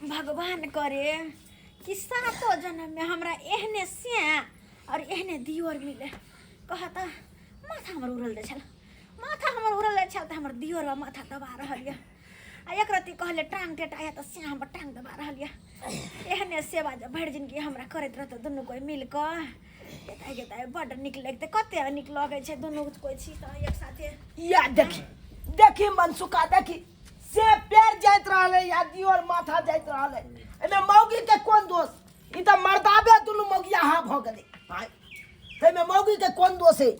भगवान करे कि सातो जन्म में हमरा एहने से और एहने दियोर मिले। कहता माथा हमर उड़ल दे छल, माथा हमर उड़ल दे छल त हमर दियोर माथा दबा रहल या। आ एक रति कहले टांग टेटाया त से हमर टांग दबा रहल या। एहने सेवा जब भर जिंदगी हमरा करैत रहत दुनू कोई मिल क एता गेता बड निक लगते, कते निक लगे छे दुनू कोई छी त एक साथे। या देखी मनसुका देखी से पैर जाइत रहले या दियोर माथा जाइत रहले। एमे मौगी के कोन दोष? ई त मर्दाबे दुनू मौगिया हां भ गेलै। हां में मौगी के कोन दोष है?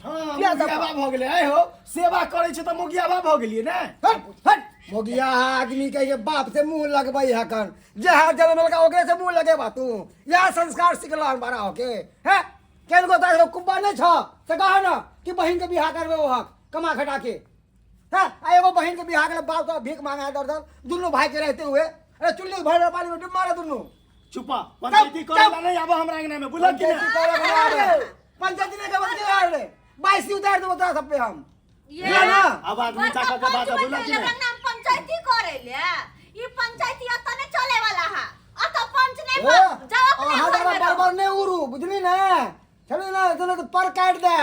हां मोगियाबा भ गेलै। आइ हो सेवा करै छ त मोगियाबा भ गेलिए ने। हट हट मोगिया आदमी के बाप से मुंह लगबै हकन जे हाथ जन्म लगा ओकरे से मुंह लगेबा तू। यह संस्कार सिखला बड़ा होके है केन को तारो कुब्बा नहीं छ से कहा ना कि बहन के बियाह करबे ओ हक कमा खटा के। हां आ एगो बहन के बियाह के बाप तो भीख मांगा दर दर दुनु भाई के रहते हुए अरे चुल्ली भर पानी में डूब मारे दुनु। चुपा पंचायती करेला नहीं अब हमरा अंगना में बुला के पंचायती ने कब के यार रे 22 उतार दो बता सब पे हम ये ना अब आदमी चाका के बात बुला के नाम पंचायती करेले। ई पंचायती अतने चले वाला है, अत पंच नहीं जवाब नहीं बराबर नहीं उरू बुझली ना। चलो ना तने तो पर काट दे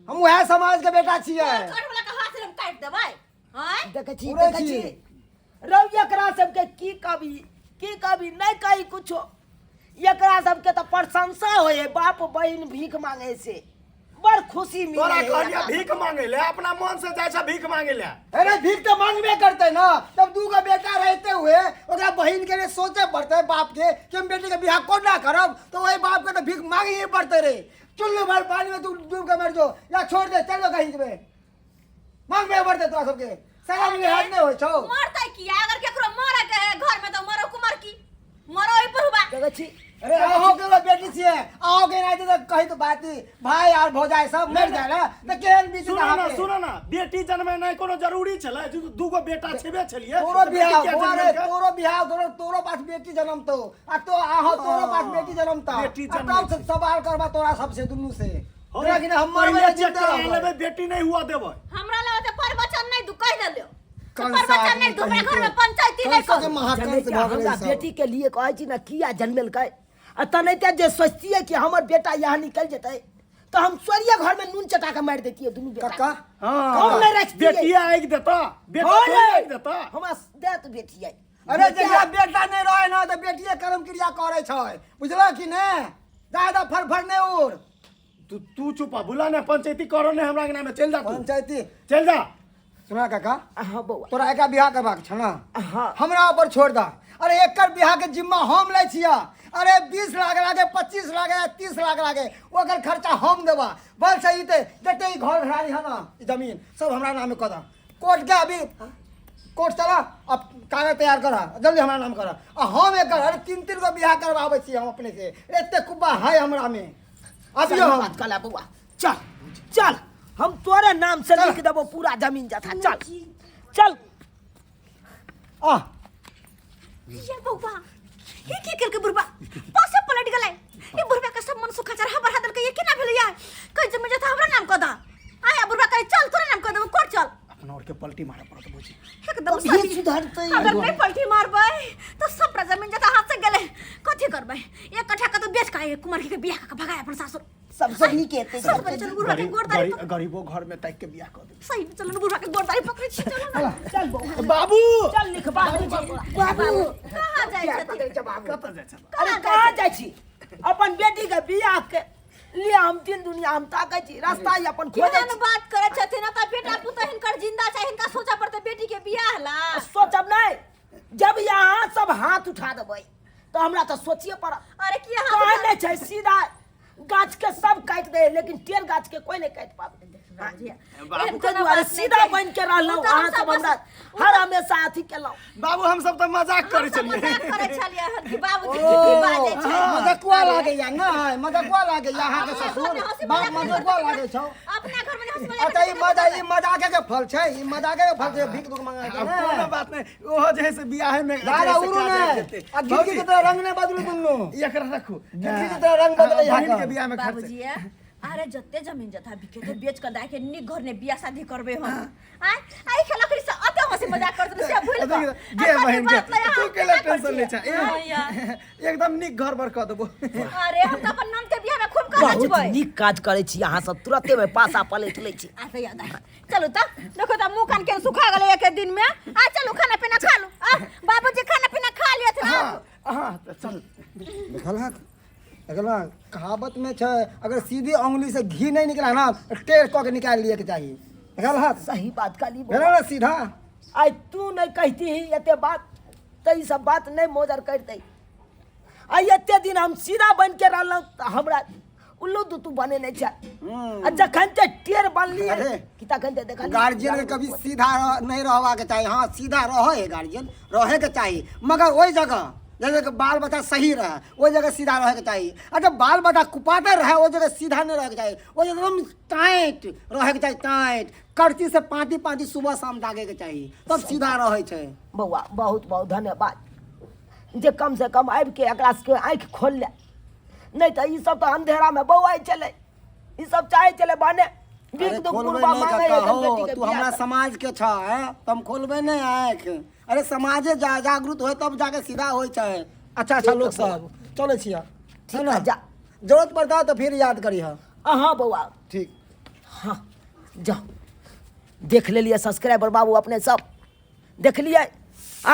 हम वह समाज के बेटा छिए। काट वाला के हाथ से हम काट देबै। हैं देखै छी रौ एकरा सबके की कभी नहीं कही कुछो। एकरा सबके त प्रशंसा होए बाप बहिन भीख मांगे से बड़ खुशी मिले। तोरा कहलिया भीख मांगे ले, अपना मन से जाय छ भीख मांगे ले। अरे भीख तो मांगबे करते ना। तब दू का बेटा रहते हुए ओकरा बहिन के लिए सोचे पड़ते बाप के कि हम बेटी के बियाह को ना करब तो वही बाप के तो भीख मांगे ही पड़ते रे। चुल्लू भर पानी में तू डूब के मर जो या छोड़ दे चलो कहीं पे मांगबे पड़ते तो सबके सलाम लिहाज नहीं हो छौ। मरतै की अगर केकरो मरे के है घर में तो मरो कुमार की मरो ओइ पर हुआ। देखै छी अरे आओ के बेटी छिए आओ के नहीं तो कहीं तो बात भाई और भौजाई सब मर जाए ना तो केहन बीच सुनो ना बेटी जन्मे नहीं कोनो जरूरी छले दूगो बेटा छेबे छलिए। तोरो बियाह तोरो पास बेटी जन्म तो आ तो आहो तोरो पास बेटी जन्म तो बेटी जन्म तब से सवाल करबा तोरा सबसे दुनु से लेकिन हमर में बेटी नहीं हुआ देबै। हमरा लगे तो प्रवचन नहीं दु कह देलियो प्रवचन नहीं दु घर में पंचायती नहीं कर महाकाल से भाग हमरा बेटी के लिए कहै छी ना किया जन्मेल कै तनैते जे सोचती है कि हमर बेटा यहाँ निकल जेतै तो हम सोरिया घर में नून चटा के मार देती है दुनू बेटा। काका हम नहीं रखती बेटिया आइक देता बेटा आइक देता हमरा देत बेटी आई। अरे जकरा बेटा नहीं रहे ना तो बेटिए कर्म क्रिया करे छै बुझला कि ने ज्यादा फर नहीं उड़। तू चुपा बुला ने पंचायती करो ने हमरा अंगना में चल जा। पंचायती चल जा। सुना काका हां बौआ तोरा एका बियाह करबाक छ ना हां हमरा ऊपर छोड़ दा। अरे एकर बियाह के जिम्मा हम लै छिया। अरे 20 लाख लागे 25 लागे 30 लाख लागे ओकर खर्चा हम देबा बस सही ते जते ही घर घरारी है ना जमीन सब हमरा नाम में कर दा। कोर्ट के अभी कोर्ट चला अब कागज तैयार करा जल्दी हमरा नाम करा आ हम एकर अरे 3 गो बियाह करवाबै छी हम अपने से एते कुब्बा है हमरा में। अभी हम बात कला बौआ चल चल हम तोरे नाम से लिख देबो पूरा जमीन जथा। चल चल आ ये बौवा ये की करके बुरबा पासे पलट गेलै। ई बुरबा के सब मन सुखाचार हबर हदल के ये केना भेलै यार कह जमीन जथा हमरा नाम क दा। आया बुरबा कह चल तोरे नाम क देबो कोर्ट चल अपना और के पलटी मारे पड़त बुझी एकदम ये सुधरतै अगर नहीं पलटी मारबै तो सब जमीन जथा हाथ से गेलै कथि करबै। एक कट्ठा के तो बेच के कुमार के बियाह का भगाया अपन सासुर सबसे नीक हेतै। सब चल बुरबा के गोरदारी गरीबो घर में तक के बियाह कर दे। सही चल बुरबा के गोरदारी पकड़े छी चल ना चल बौआ बाबू चल लिख बाबू कहां जाय छथि कत जाय छ? अरे कहाँ जाइ छी अपन बेटी के बियाह के लिए हम तीन दुनिया हम ताकै छी रास्ता ही अपन खोजै केहन छी। बात करे छथिन त बेटा पुत हिनकर जिंदा छै हिनका सोचा पड़ते बेटी के बियाह ला। सोचब नहीं जब यहाँ सब हाथ उठा देबै तो हमरा तो सोचिए पड़त। अरे की कहे नहीं छै सीधा गाछ के सब काट दे लेकिन टेर गाछ के कोई नहीं काट पाबे। सीधा बन के रहलौ अहाँ सब हमरा हर हमेशा अथी केलौ। बाबू हम सब तो मजाक करे चलिए मजाक करे छलिए हन कि बाबूजी की बाजै छै मजाकुआ लागे या ना मजाकुआ लागे या अहाँ के ससुर बाप मजाकुआ लागे छौ। अपना घर में हंसबे अतः ई मजाके के फल छै ई मजाके के फल छै भीख दुख मांगे अब कोनो बात नहीं ओहो जैसे बियाह में दादा उरु ने आ गिट्टी के तरह रंग ने बदलू दुनु एकरा रखू गिट्टी के तरह रंग बदले यहाँ बहन के बियाह में खर्च बाबूजी अरे जत्ते जमीन जथा बिके तो बेच कर दाके नी घर ने बियाह शादी करबे हम आई खेला करी से अते हंसी मजाक करत से भूल गए गे बहन के तू केला टेंशन ले छा एकदम निक घर बर क देबो अरे हम तो अपन नाम के बियाह में खूब कर बहुत नचबै नीक काज करे छी अहाँ सब तुरते में पासा पलट लै छी आ तो याद आ चलो त देखो त मुंह कान के सुखा गेले एक दिन में आ चलो खाना पीना खा लो बाबूजी खाना पीना खा लिया था हां चल देखल कहावत में छै अगर सीधी उंगली से घी नहीं निकला ना टेढ़ क के निकाल लिए के चाहिए देखल सही बात काली भेल ना सीधा आई तू नहीं कहती ही एते बात तो ई सब बात नहीं मोजर करते आई एते दिन हम सीधा बन के रहल त हमरा उल्लू तू बने नहीं छा आ जखन ते टेर बनली अरे, कि तखन ते देखा गार्जियन के कभी सीधा नहीं रहवा के चाहिए हाँ सीधा रहे गार्जियन रहे के चाहिए मगर वही जगह जैसे कि बाल बच्चा सही रहे वो जगह सीधा रहे के चाहिए और जब बाल बच्चा कुपाता रहे वो जगह सीधा नहीं रहे के चाहिए वो जगह एकदम टाइट रहे के चाहिए टाइट करती से पाती पाती सुबह शाम दागे के चाहिए तब सीधा रहे छै बउआ बहुत बहुत धन्यवाद जे कम से कम आबि के एकरा के आँख खोल ले नहीं तो ई सब तो अंधेरा में बौआई चले ई सब चाहे चले बने अरे खोलबे नहीं काका हो तू हमरा समाज के छ तुम खोलबे नहीं आँख अरे समाजे जागरूक हो तब जाके सीधा होई छै अच्छा लोग सब चले छिया ठीक है जा जरूरत पड़ता तो फिर याद करी हा हाँ बउआ ठीक हाँ जाओ देख ले लिए सब्सक्राइबर बाबू अपने सब देख लिए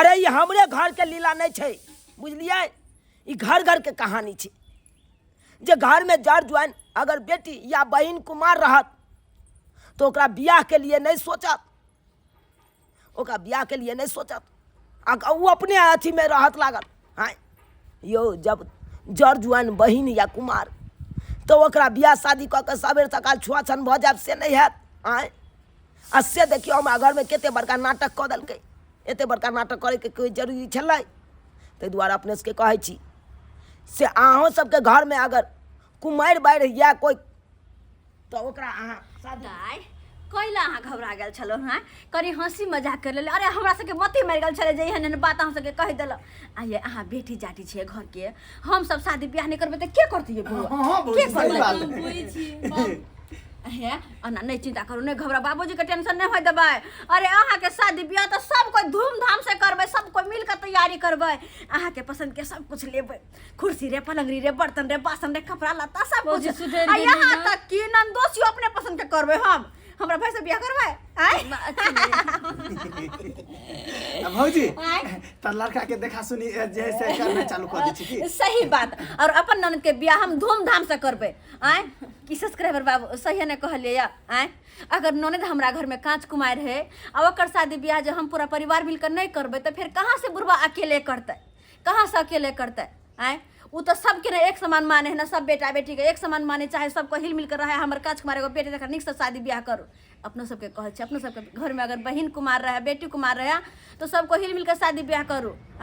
अरे ये हमरे घर के लीला नहीं छै बुझलिए ई घर घर के कहानी छै जे घर में जड़ जुआन अगर बेटी या बहन कुमार रहत तो ओकरा बियाह के लिए नहीं सोचत ओकरा बियाह के लिए नहीं सोचत वो अपने अथी में रहत लागल हाँ यो जब जड़ जुआन बहन या कुमार तो ओकरा बियाह शादी कऽ के सबेर सकाल छुआछन भऽ जायब से नहीं हैत आँय आ से देखियो हमरा घर में कते बड़का नाटक कऽ देलकै एते बड़का नाटक करे के कोई जरूरी छलै ताहि दुआरे अपने सबके कहै छी से अहों सबके घर में अगर कुमारि बाढ़ि या कोई तो ओकरा अहाँ शादी दाय कैला अहाँ घबरा गेल छलो हाँ करी हंसी मजाक कर ले अरे हमरा सबके मती मारि गेल छले जे एहन बात अहाँ सबके कह देल आइए अहाँ बेटी जाटी छियै घर के हम सब शादी ब्याह नहीं करबै त के करतियै बउआ के करबै है अन्ना नहीं चिंता करू नहीं घबरा बाबूजी के टेंशन नहीं होय देबै अरे अहाँ के शादी ब्याह तो सब कोई धूमधाम से करबै सब कोई मिल के तैयारी करबै अहाँ के पसंद के सब कुछ लेबै कुर्सी रे पलंगरी रे बर्तन रे बासन रे कपड़ा लत्ता सब कुछ आ यहाँ तक कि नंदोसियो अपने पसंद के करबै हम हमरा भाई से बियाह करबै भौजी त लड़का के देखा सुनी जैसे करना चालू कर दी छी की सही बात और अपन ननद के बियाह हम धूमधाम से करबै आय कि सब्सक्राइबर बाबू सही ने कहलिए आय अगर ननद हमरा घर में कांच कुमार है और ओकर शादी बियाह जो हम पूरा परिवार मिलकर नहीं करबै तो फिर कहाँ से बुढ़वा अकेले करतै कहाँ से अकेले करतै आय वो तो सबके ना एक समान माने है ना सब बेटा बेटी के एक समान माने चाहे सबको हिल मिल कर रहे हमर कांच कुमार एगो बेटी देखा निक से शादी ब्याह करू अपनो सबके कहै छै अपनो सबके घर में अगर बहन कुमार रहे बेटी कुमार रहे तो सबको हिल मिल कर शादी ब्याह करू